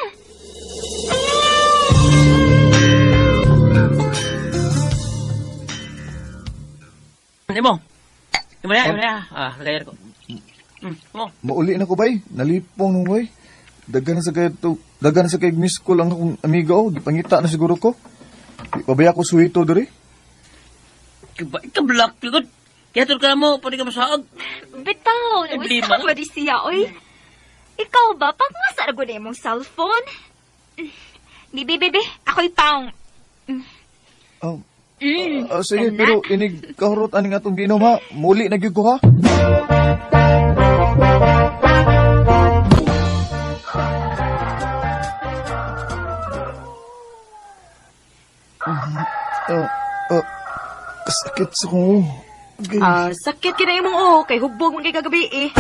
Hindi mo. Imo na. Layar ko. Mo. Mauli na ko bay. Nalipong nung bay. Dagan na sa kay miss ko lang akong amiga o. Gipangita na siguro ko. Di pabaya ko suwito diri. Ika-black, ligod. Kaya ka mo, pwede ka masaag. Bitaw. Problema. Wala di siya, oy. Ikaw ba? Pagmasa na guna mong cellphone? Bibi. Ako'y pang. Sige, pero inig kahurot aning atong ginom ha. Muli na gyud ko ha. Kasakit sa ko. Sakit kina imong kay hubog man kay kagabi eh.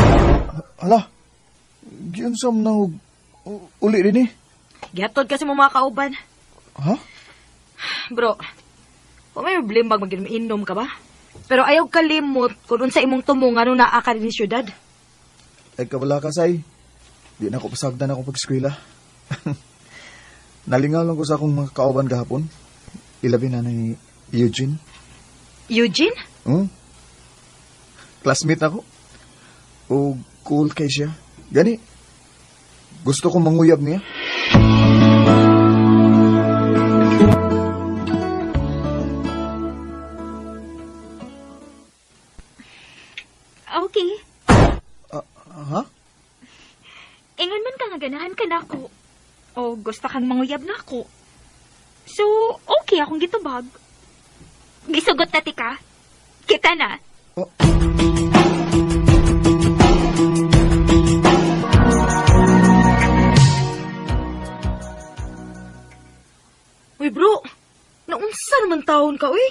Hala. Giyon sam na uli din eh. Gihatod kasi mo mga kauban. Ha? Bro, kung may problema mag-inom ka ba? Pero ayaw kalimot kung unsa imong tumong ano naa ka din syudad. Ay kabala ka say. Di na ako pasagdan ako pag-eskwela. Nalingaw lang ko sa akong mga kauban gahapon. Ilabi na ni Eugene. Eugene? Classmate ako. O cool kay siya. Gani. Gusto kong manguyab niya. Okay. Ha? Ingon man ka nga ganahan ka na ako. O gusto kang manguyab na ako. So, okay akong gitubag. Gisugot na ti ka. Kita na. Uy bro, naunsa naman taon ka uy?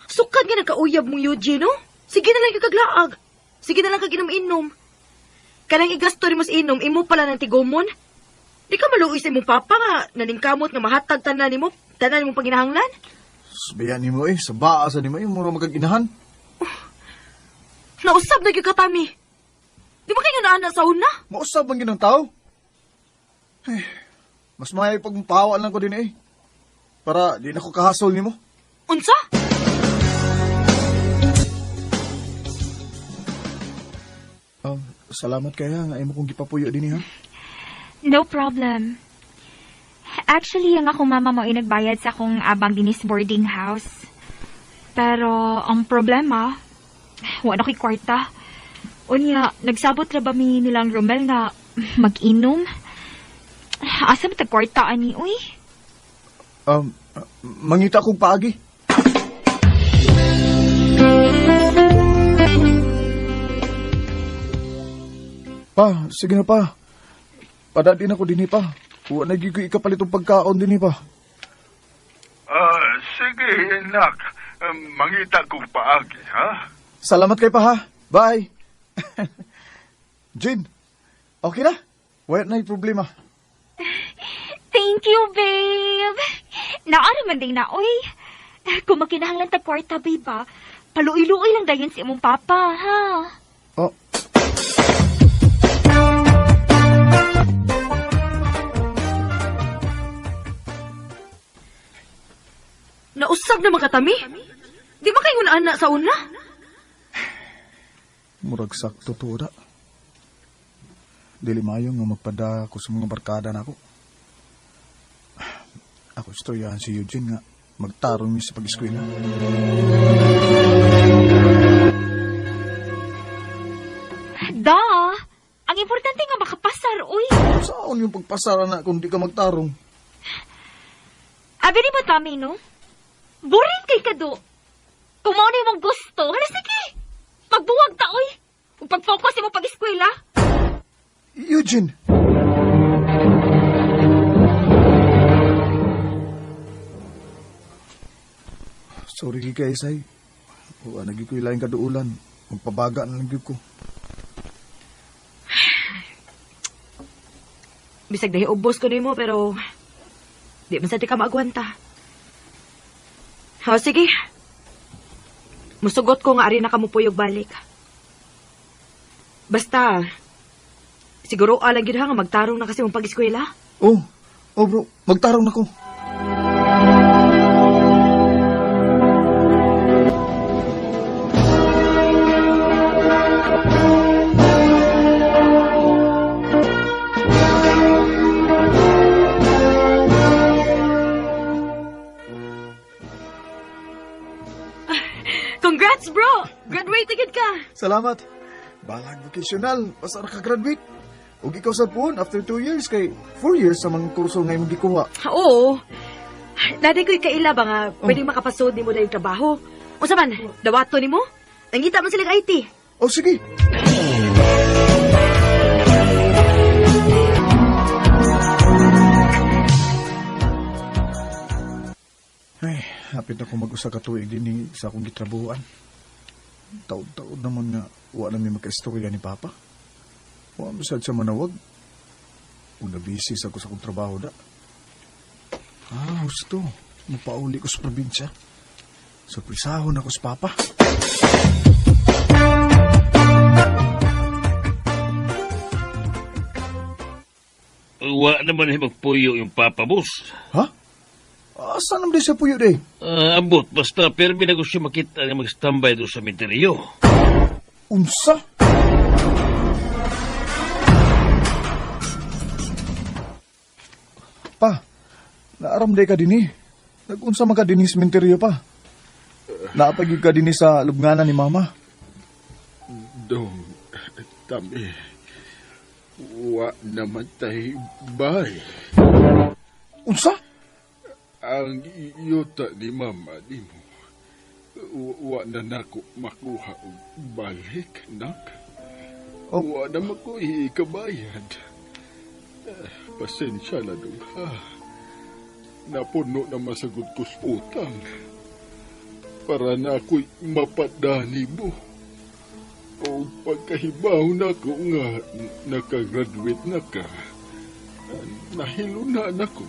Sukad nga nagkauyab mong Eugene no? Sige na lang kaglaag. Sige na lang kag-inom-inom. Kanang igasto rin mo sa inom, imo pala ng tigomon. Di ka maluoy sa imong papa nga, naningkamot nga mahatag tanan mo panginahanglan. Sabayan ni mo sa baasa ni mo mura magaginahan. Nausab na gyud ka Tami. Di ba kayo naana sa una? Mausap ang ginang tao. Mas may pagpahawa lang ko din para di na ko kahasol ni mo. Unsa? Salamat kaya nga imo kong gipapuyo din ha. No problem. Actually, ang akong mama mo ay nagbayad sa akong abang dinis boarding house. Pero, ang problema, wala ko'y kwarta. Unya, nagsabot na ba mi nilang Romel na mag-inom? Asa mo tag-kwarta, ani, uy? Mangita kong paagi. Pa, sige na pa. Padadin ako din pa. Huwag nagigoy ikapalitong pagkaon din pa. Sige, nak. Mangita kong paagi, ha? Salamat kay pa ha. Bye. Jin, okay na? Wala na yung problema. Thank Thank you, babe. Naara man ding na, oy. Kung makinahanglan tag kwarta, babe, ha? Paluoy-luoy lang dayon si imong papa, ha? Oh, Nausag na makatami. Di ba kayo anak sa una? murag sakto to da. Dili mayo nga magpada ko sa mga barkada nako. Ako istoryahan si Eugene nga magtarong mi sa pag-eskwela. Da, ang importante nga makapasar, uy. Saan yung pagpasara na kung di ka magtarong? Abi ni ba tami, no? Boring kay kado. Kung mao na imong gusto, hala sige. Magbuwag ta, uy. Ug pag-focus mo pag-eskwela. Eugene! Sorry kay Isay. Wa nagi ko ilaing kaduulan. Magpabaga na lang ko. Bisag dahi ubos ko nimo pero di man sa di ka maagwanta. O sige. Musugot ko nga ari na kamupuyog balik. Basta, siguro alang gid ha nga magtarong na kasi mong pag-eskwela. Oh bro, magtarong na ko. Congrats, bro! Graduate agad ka! Salamat. Balag vocational, pasara ka graduate. Ug ikaw sa puon, after 2 years, kay 4 years sa mga kurso nga imong gikuha. Oo. Dati ko'y kaila ba nga pwedeng makapasod ni mo na yung trabaho. O saman, dawato ni mo? Nangita man silang IT. Oh, sige. Ay, hapit ako mag-usa ka tuig din sa akong gitrabuhan. Taod-taod naman nga, wala namin magka-istorya ni Papa. Wala masad sa manawag. Una busy sa ako sa akong trabaho da. Gusto. Mapauli ko sa probinsya. Surprisahon ako sa Papa. Wa naman ay magpuyo yung Papa, boss. Ha? Saan naman din siya puyo day? Abot, basta permi na ko siya makita nga mag-standby doon sa minteryo. Unsa? Pa, naaram day ka din Nag-unsa man ka din sa minteryo pa. Naapagig ka din sa lubnganan ni Mama. Dong, tami, wa naman tayo bay. Unsa? Ang yuta ni Mama ni mo, wa na nako makuha og balik, nak. Wa na mako ikabayad. Pasensya na dong ha. Napuno na masagod ko sa utang. Para na ako'y mapadani mo. O pagkahibaw na ko nga nakagraduate na ka, nahilunan ako.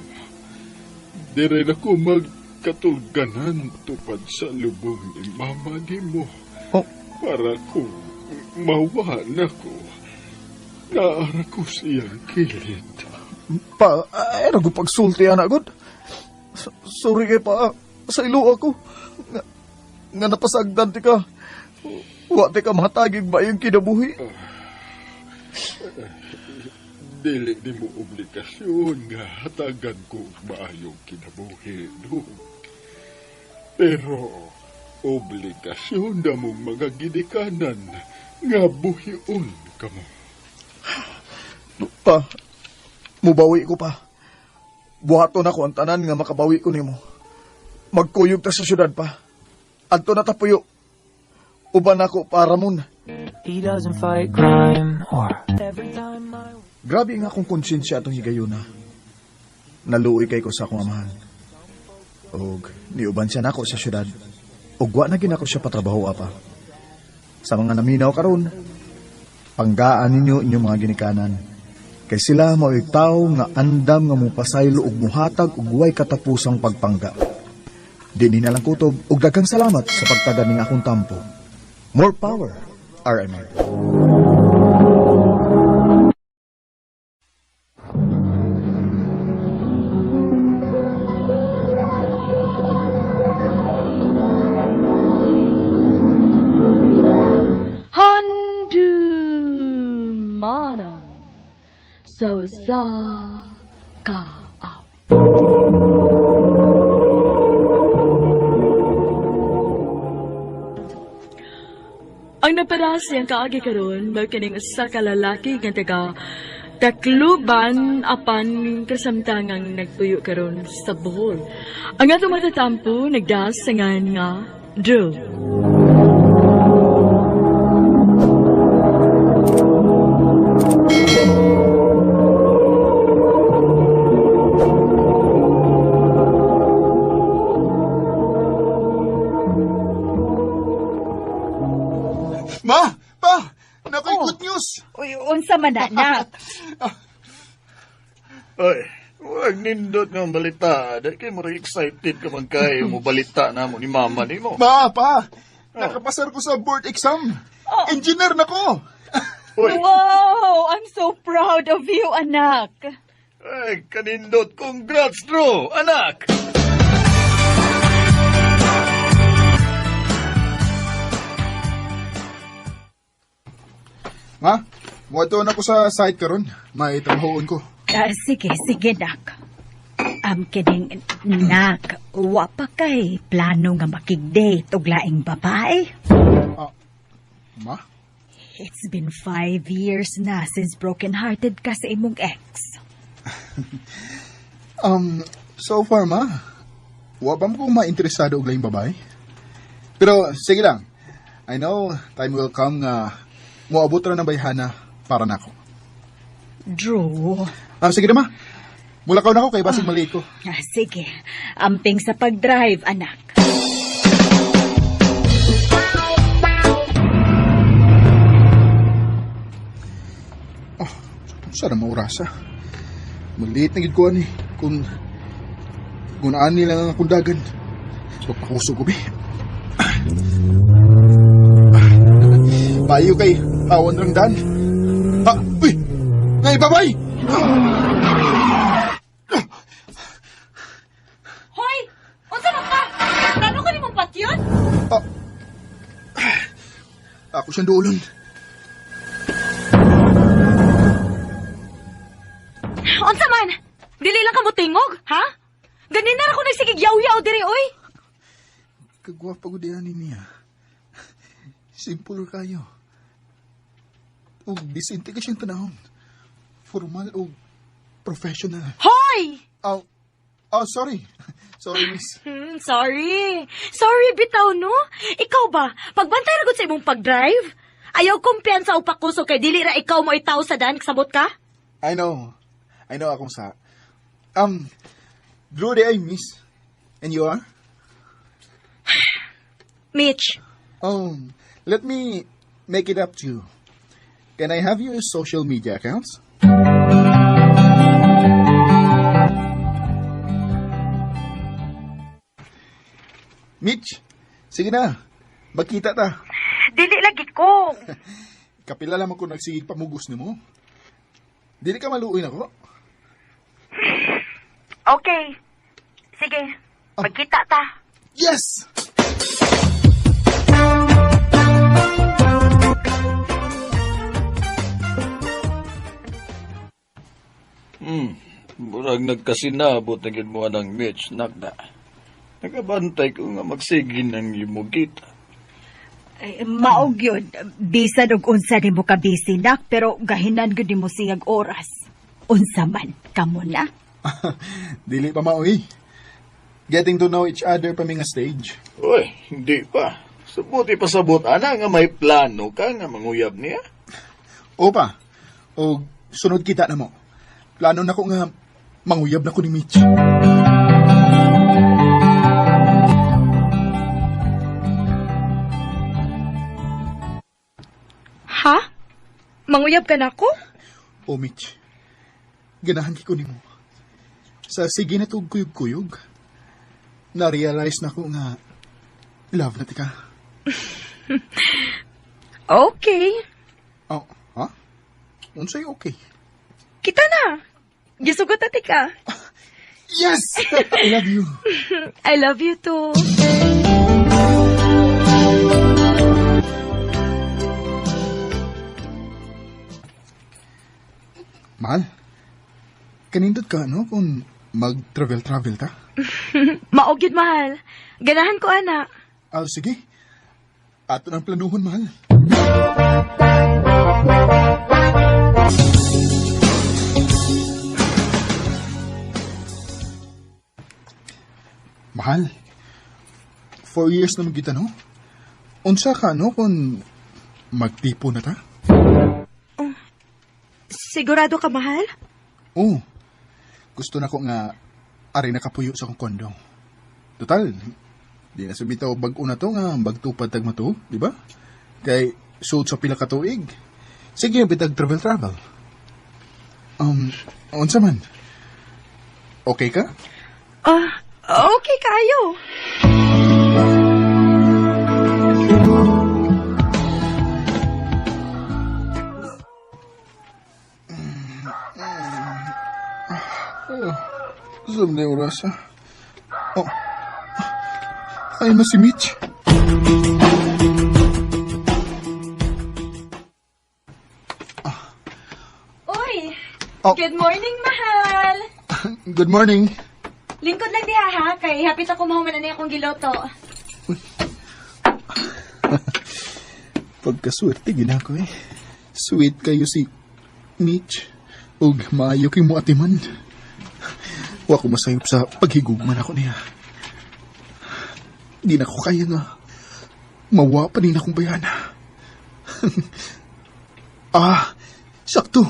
Dire na ko magkatulganan tupad sa lubong ni Mama ni mo. Para ko mawa na ko. Naara ko siyang kilid. Pa, ay nago pagsulti anak god. Sorry kay pa, sa ilo ako. Nga napasagdan ti ka. Wa ti ka matagig ba yung kinabuhi? Dili ni mo obligasyon nga hatagan ko maayong kinabuhi, no? Pero obligasyon na mong mga ginikanan nga buhion ka mo. Pa, mubawi ko pa. Buhaton ako ang tanan nga makabawi ko nimo. Magkuyog ta sa syudad pa. Adto na tapuyo. Uban ako para muna. He doesn't fight crime or every time I... Grabe nga akong konsensya atong higayuna. Naluoy kay ko sa akong amahan. Og niuban siya nako sa syudad. Og wa na ginako siya patrabaho apa. Sa mga naminaw karon, panggaan ninyo inyong mga ginikanan. Kay sila mao'y tao nga andam nga mupasaylo ug muhatag ug way katapusang pagpangga. Dinhi na lang kutob ug daghang salamat sa pagtada ning akong tampo. More power, RMN. Manang so sa ka up. Ang naparasi ang kaagi karon daw kining usa ka lalaki nga taga Tacloban apan kasamtangang nagtuyo karon sa Bohol. Ang atong matatampo nagdasangan nga Drew. Ma! Pa! Nakoy good news! Uy, unsa man na, nak? Ay, huwag nindot ng balita. Dahil kayo mo rin excited ka man kayo mo balita na mo ni mama ni mo. Ma! Pa! Nakapasar ko sa board exam. Engineer na ko! Wow! I'm so proud of you, anak. Ay, kanindot. Congrats, Drew, anak! Ma, muadto na ko sa site karon. May trabahoon ko. Sige, nak. Kidding, nak. Wa pa kay plano nga makig-date og laing babae. Ma? It's been 5 years na since broken-hearted ka sa imong ex. So far, ma, wa pa mo kong mainteresado og laing babae. Pero, sige lang. I know, time will come nga moabot ra ng bayhana para nako. Drew. Sige na, ma. Mulakaw na ako kay basig maliit ko. Sige. Amping sa pag-drive, anak. Sana maurasa. Maliit na gid ko ani. Kung ani lang ang akong dagan. So, pakuso ko, be. Payo kay tawon rang dan. Uy! Ngay, babay! Hoy! Unsa man ka? Plano ka ni mong patyon? Ako siyang duulon. Unsa man? Dili lang ka mo tingog, ha? Ganin na ako nagsigig yaw-yaw diri, oy. Kagwapa ko diyan niya. Simple kayo. O disente ka siyang tanahon. Formal o professional. Hoy! Sorry. Sorry, miss. Sorry, bitaw, no? Ikaw ba, pagbantay ragot sa imong pag-drive? Ayaw kumpiyansa o pakuso kay dili ra ikaw mo itaw sa dan, kasabot ka? I know akong sa. Drew de ay, miss. And you are? Mitch. Let me make it up to you. Can I have your social media accounts? Mitch, sige na. Magkita ta. Dili lagi ko. Kapila lamang ko nagsigig pamugos ni mo. Dili ka maluoy na ko. Okay. Sige. Magkita ta. Yes! Murag nagkasinabot na gid mo ng Mitch, nakda. Nagabantay ko nga magsigin ng imugita. Maog yun. Bisan og unsa nimo ka busy, nak, pero gahinan gud nimo siyag oras. Unsa man, kamo na. Dili pa maoy. Getting to know each other pa nga stage. Uy, hindi pa. Subuti pa sabot, ana nga may plano ka nga manguyab niya. Opa, o sunod kita na mo. Plano na ko nga manguyab na ko ni Mitch. Ha? Manguyab ka na ko? O Mitch, ganahan ko nimo. Sa sige na tug kuyog-kuyog, na-realize na ko nga love na tika. Okay. Oh, ha? Unsay okay? Kita na. Gisugot na tika. Yes! I love you. I love you too. Mahal, kanindot ka, no? Kung mag-travel-travel ta? Maogyod, mahal. Ganahan ko, ana. Sige. Ato ng planuhon, mahal. Mahal, 4 years na magkita, no? Unsa ka, no? Kung magtipo na ta? Sigurado ka, mahal? Oo. Gusto na ko nga ari na kapuyo sa kong kondo. Total, di na sabitaw bag-o na to nga bagtupad tagmato, di ba? Kay suot sa pila ka tuig. Sige, bitag travel-travel. Unsa man? Okay ka? Okay kayo. Saan na yung oras, ha? Ay na si Mitch. Uy! Good morning, mahal! Good morning. Lingkod lang diha ha, kay hapit ako mahuman na akong giloto. Pagkaswerte ginako eh. Sweet kayo si Mitch. Ug maayo kay mo atiman. Wa ko masayop sa paghigugman ako niya. Di na ko kaya nga. Mawa pa rin akong bayana. Sakto.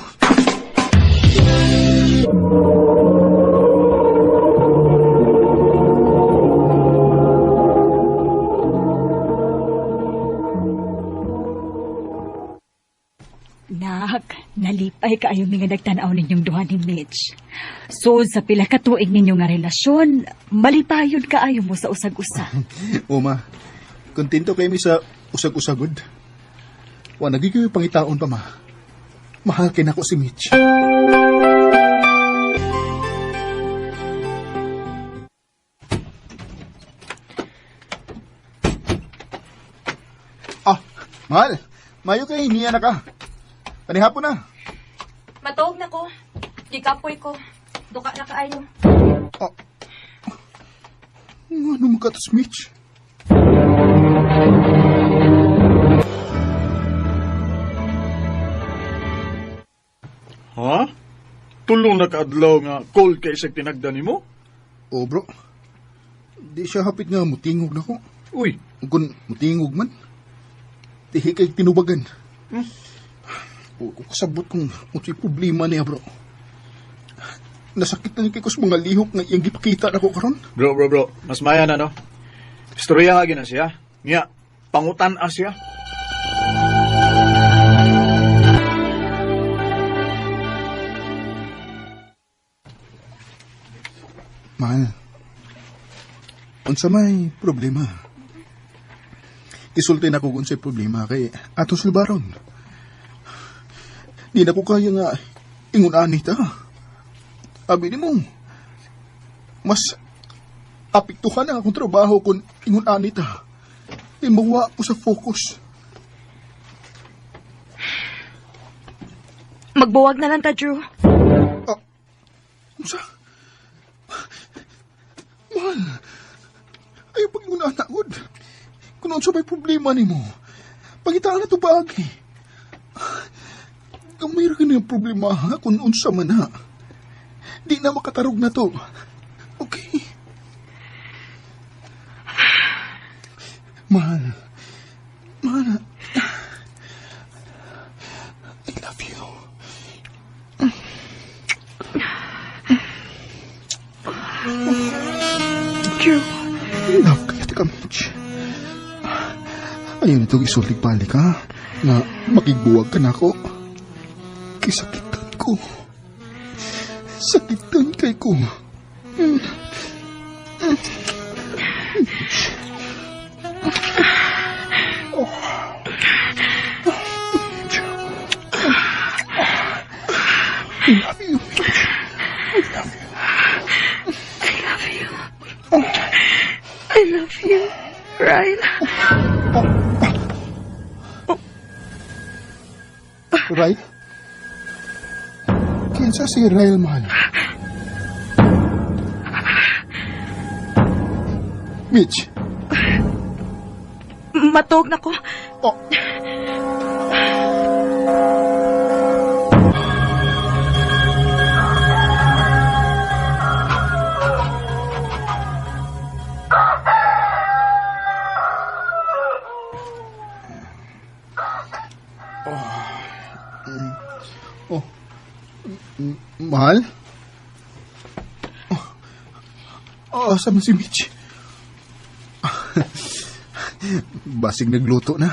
Nalipay kaayo nga nagtanaw ninyong duha ni Mitch. So, sa pila ka tuig ninyo nga relasyon, malipayon kaayo mo sa usag-usa. Ma, kontento kayo mi sa usag-usagod. Wa nagigiyo pangitaon pa, ma. Mahal kin ako si Mitch. Mahal, mayo kay niya na ka. Panihapon na. Matuog na ko. Gikapoy ko. Duka na kaayo. Ano mo ka, Mitch? Ha? Tulong na kaadlaw nga cold kay sa tinagdan mo? Bro. Di siya hapit nga mutingog na ko. Uy. Kung mutingog man, tihi kay tinubagan. Kasabot kong may problema niya, bro. Nasakit na niya kay sa mga lihok nga iyang gipakita na ko karon. Bro. Mas maya na, no? Istorya nga gina siya. Nga, pangutan siya. Mahal, unsa may problema? Isulti na ko kung sa'y problema kay ato silbaron. Di na ko kaya nga ingun-ani ta. Sabi ni mo, mas apiktuhan na akong trabaho kung ingun-ani ta. Di mawa ko sa focus. Magbuwag na lang ta, Drew. Unsa? Mahal, ayaw pag ingun-anagod. Kung unsa may problema ni mo, pagitaan na ito bagay. Kung mayroon ka niyang problema, kung unsa man na, di na makatarog na to. Okay? Mahal, I love you. Drew. Love ka yata ka, Mitch. Ayaw nitong isulig balik, ha? Nga makigbuwag ka na ako. Kisakitan ko. Sakitan kay ko. I love you. I love you, Ryle. Right? Kinsa si Ryle, mahal? Mitch. Matog na ko. Oh. Mahal? Asa man si Mitch? Basig nagluto na.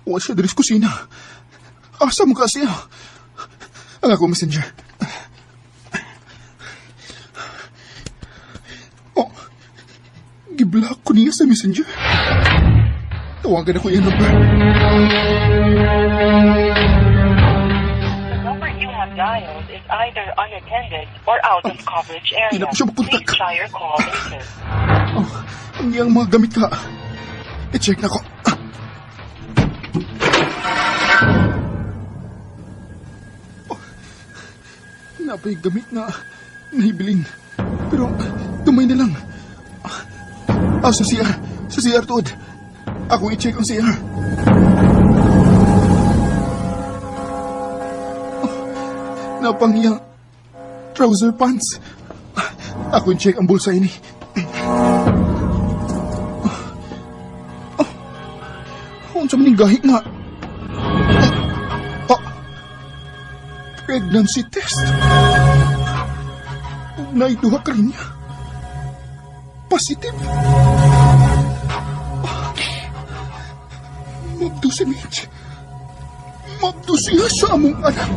Wala siya diri sa kusina. Asa mo ka siya? Ang ako messenger. Giblock ko niya sa messenger. Tawagan ako yung number. The number you have dialed is either unattended or out of coverage area. Hindi na ko siya mapuntak. Please try your call later. Ang iyang mga gamit ka. I-check na ko. Napay gamit na nahibiling. Pero tumay na lang. Sa CR. Sa CR, Todd. Ako i-check ang CR. Napangyang trouser pants. Ako i-check ang bulsa ini. Kung sa maning gahi nga. Pregnancy test. Naiduha ka rin niya. Positive. Mabdo si Mitch. Mabdo siya sa among anak.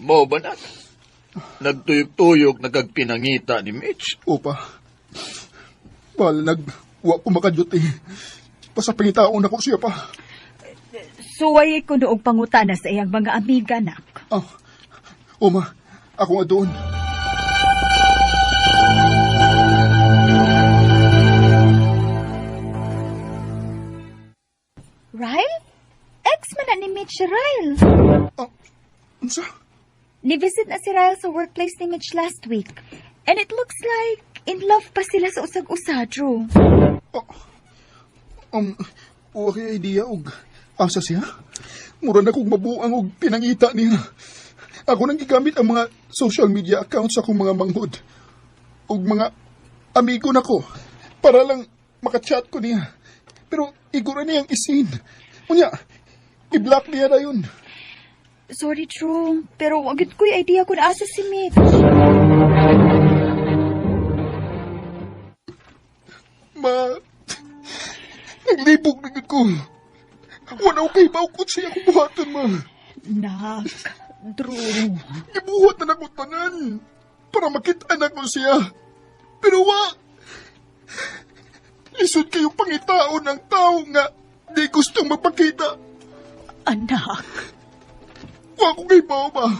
Mo ba na? Nagtuyok-tuyok nagagpinangita ni Mitch? Opa. Nagwa po makadyot eh. Pasapangitaon ako siya pa. Suway ko noong pangutana sa iyang mga amiga, nak. Oma, ako nga doon. Ryle? Ex man na ni Mitch Ryle. Unsa? Ni-visit na si Ryle sa workplace ni Mitch last week. And it looks like in love pa sila sa usag-usa, Drew. Okay idea og asa siya? Mura na kong mabuang og pinangita niya. Ako nang gigamit ang mga social media accounts sa akong mga manghod. Og mga amigo na ko para lang makachat ko niya. Pero igura niyang isin. Unya, i-block niya na yun. Sorry, Drew. Pero wagit ko'y idea kung asa si Mitch. Naglibog na ko. Wala kay baukot siya akong buhatan, ma. Nak, Drew. Ibuhat na ako tanan para makita na ko siya. Pero lisod kayong pangitaon ng tao nga di gustong mapakita. Anak. Wa ko kay bao ba?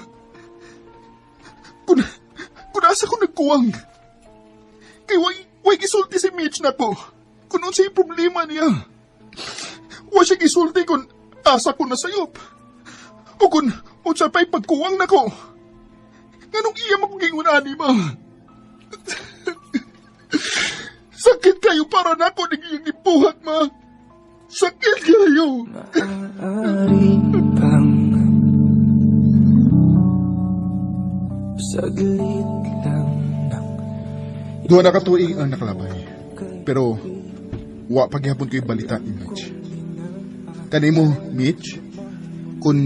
Kung asa ko nagkuwang. Kay way gisulti si Mitch na ko. Kung ano siya problema niya. Wa siya gisulti kung asa ko na sayop. O kung unsa pa'y pagkuwang na ko. Nganong iya makugingon ani ma? Sakit kayo para na ako ng iyang ibuhat, ma. Sakit kayo. Maaari bang saglit lang Duha na katuig ang nakalabay. Pero wa paghihapon ko yung balita ni Mitch. Kanimo, Mitch, kung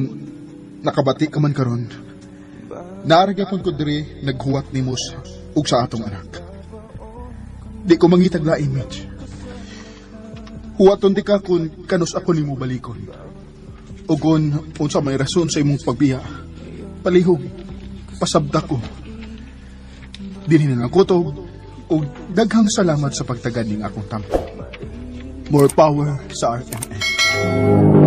nakabati ka man karon, naaragyapon ko diri naghuwat ni Mus ug sa atong anak. Di ko mangitag la image. Huwaton di ka kung kanus ako ni mo balikon. Ugon, unsa may rason sa imong pagbiya. Palihog, pasabda ko. Dinhin na ko to, o daghang salamat sa pagtagad ning akong tampo. More power sa RMN.